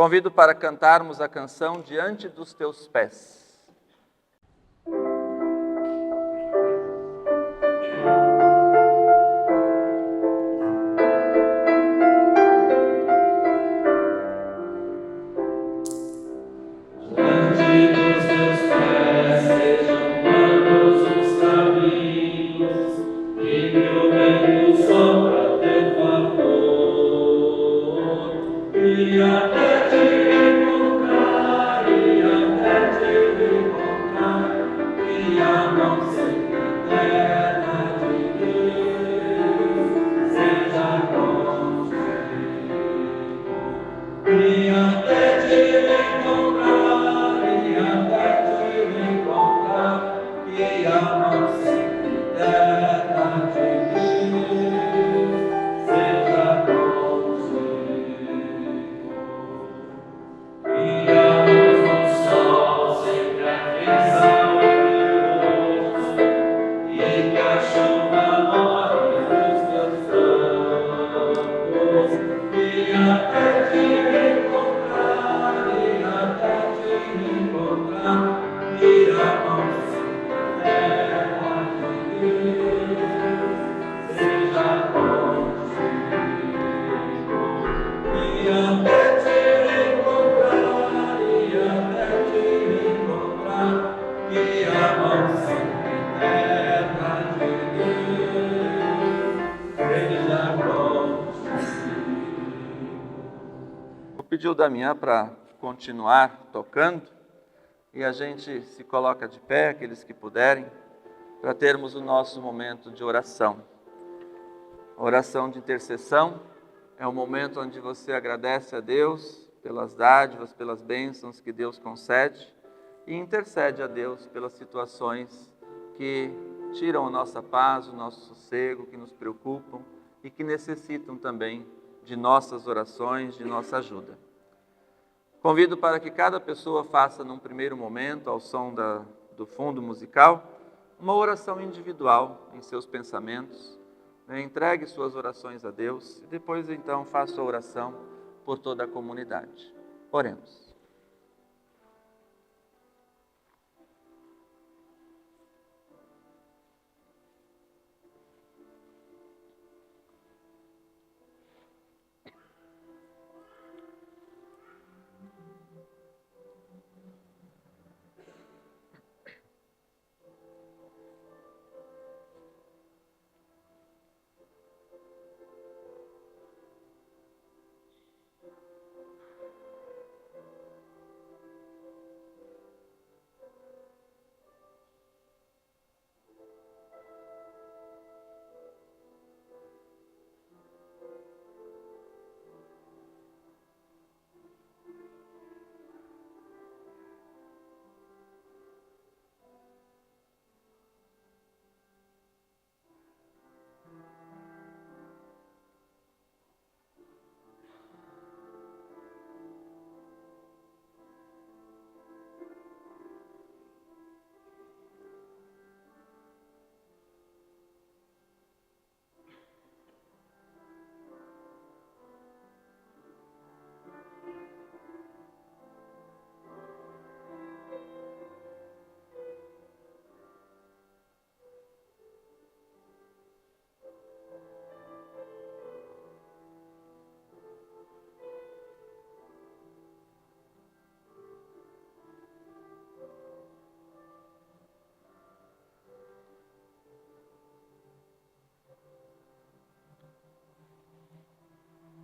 S1: Convido para cantarmos a canção Diante dos Teus Pés. Pediu o Damião para continuar tocando e a gente se coloca de pé, aqueles que puderem, para termos o nosso momento de oração. A oração de intercessão é o momento onde você agradece a Deus pelas dádivas, pelas bênçãos que Deus concede e intercede a Deus pelas situações que tiram a nossa paz, o nosso sossego, que nos preocupam e que necessitam também de nossas orações, de nossa ajuda. Convido para que cada pessoa faça, num primeiro momento, ao som do fundo musical, uma oração individual em seus pensamentos. Entregue suas orações a Deus e depois, então, faça a oração por toda a comunidade. Oremos.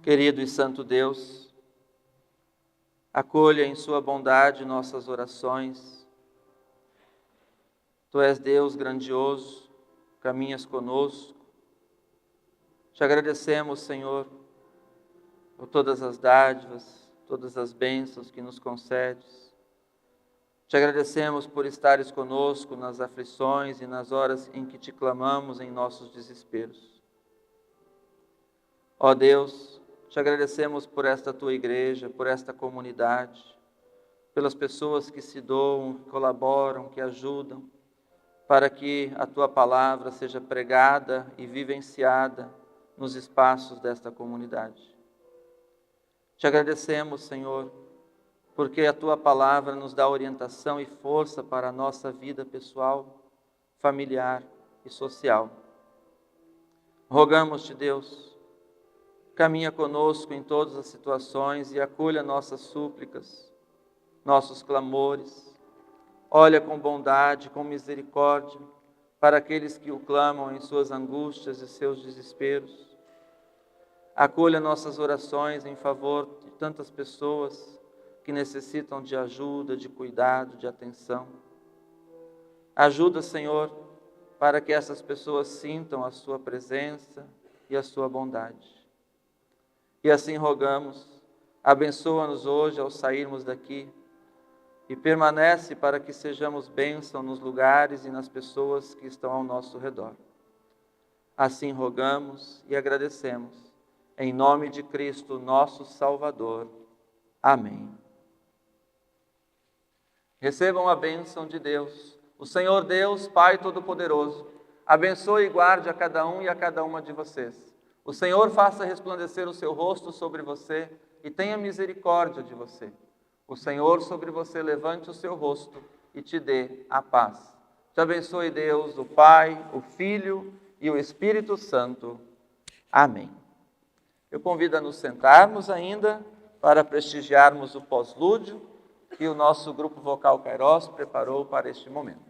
S1: Querido e santo Deus, acolha em sua bondade nossas orações. Tu és Deus grandioso, caminhas conosco. Te agradecemos, Senhor, por todas as dádivas, todas as bênçãos que nos concedes. Te agradecemos por estares conosco nas aflições e nas horas em que te clamamos em nossos desesperos. Ó Deus, te agradecemos por esta tua igreja, por esta comunidade, pelas pessoas que se doam, que colaboram, que ajudam, para que a tua palavra seja pregada e vivenciada nos espaços desta comunidade. Te agradecemos, Senhor, porque a tua palavra nos dá orientação e força para a nossa vida pessoal, familiar e social. Rogamos-te, Deus, caminha conosco em todas as situações e acolha nossas súplicas, nossos clamores. Olha com bondade, com misericórdia, para aqueles que o clamam em suas angústias e seus desesperos. Acolha nossas orações em favor de tantas pessoas que necessitam de ajuda, de cuidado, de atenção. Ajuda, Senhor, para que essas pessoas sintam a sua presença e a sua bondade. E assim rogamos, abençoa-nos hoje ao sairmos daqui e permanece para que sejamos bênção nos lugares e nas pessoas que estão ao nosso redor. Assim rogamos e agradecemos, em nome de Cristo, nosso Salvador. Amém. Recebam a bênção de Deus. O Senhor Deus, Pai Todo-Poderoso, abençoe e guarde a cada um e a cada uma de vocês. O Senhor faça resplandecer o seu rosto sobre você e tenha misericórdia de você. O Senhor sobre você levante o seu rosto e te dê a paz. Te abençoe Deus, o Pai, o Filho e o Espírito Santo. Amém. Eu convido a nos sentarmos ainda para prestigiarmos o pós-lúdio que o nosso grupo vocal Kairos preparou para este momento.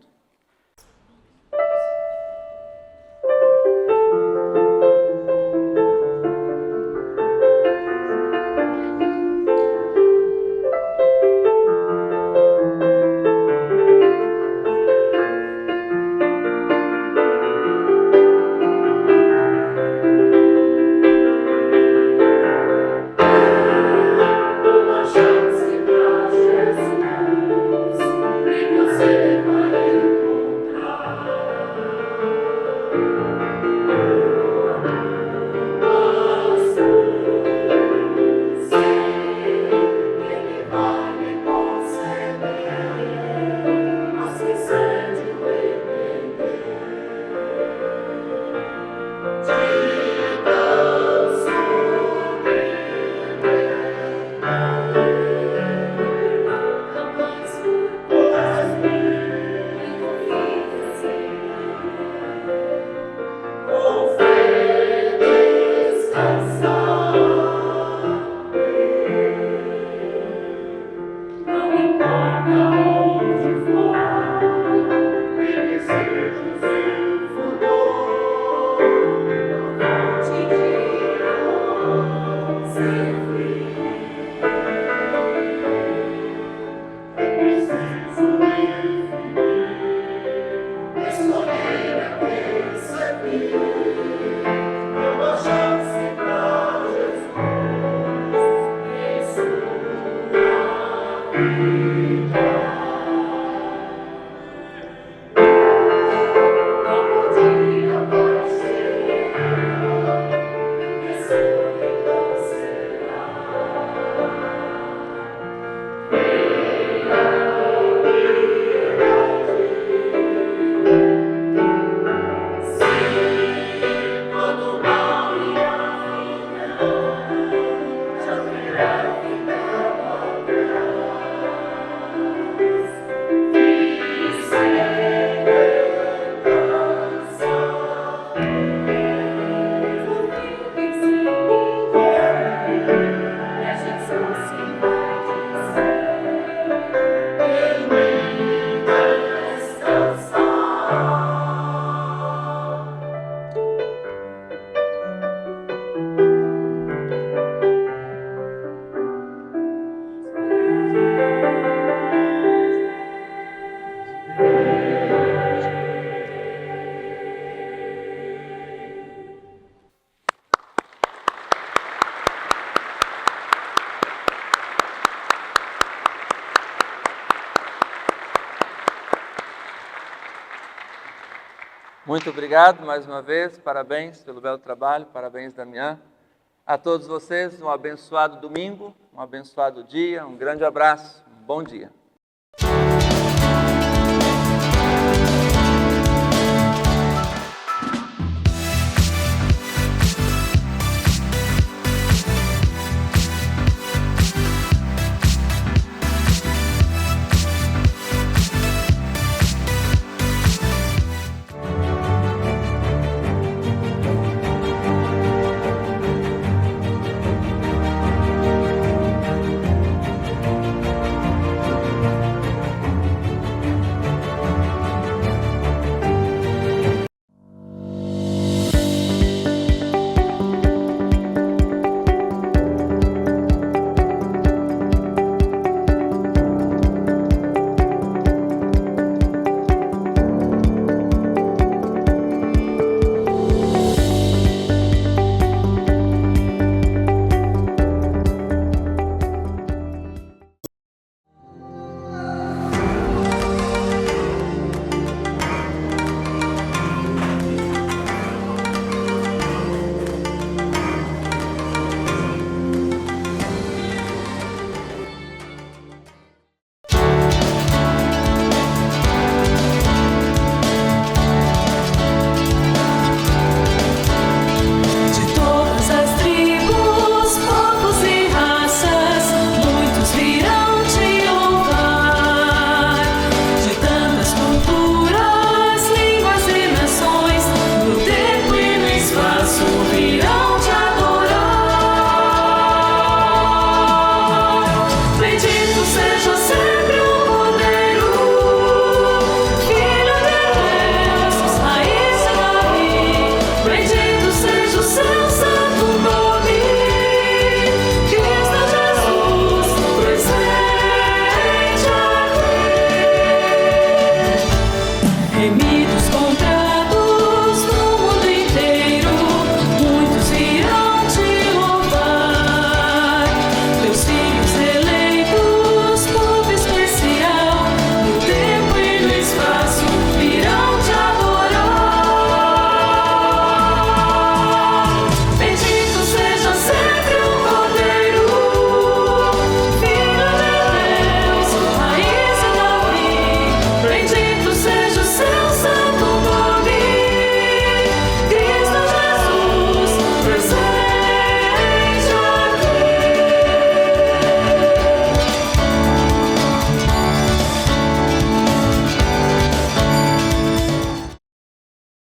S3: Uma chance pra Jesus, e você vai
S1: Muito obrigado mais uma vez, parabéns pelo belo trabalho, parabéns, Damião. A todos vocês, um abençoado domingo, um abençoado dia, um grande abraço, um bom dia.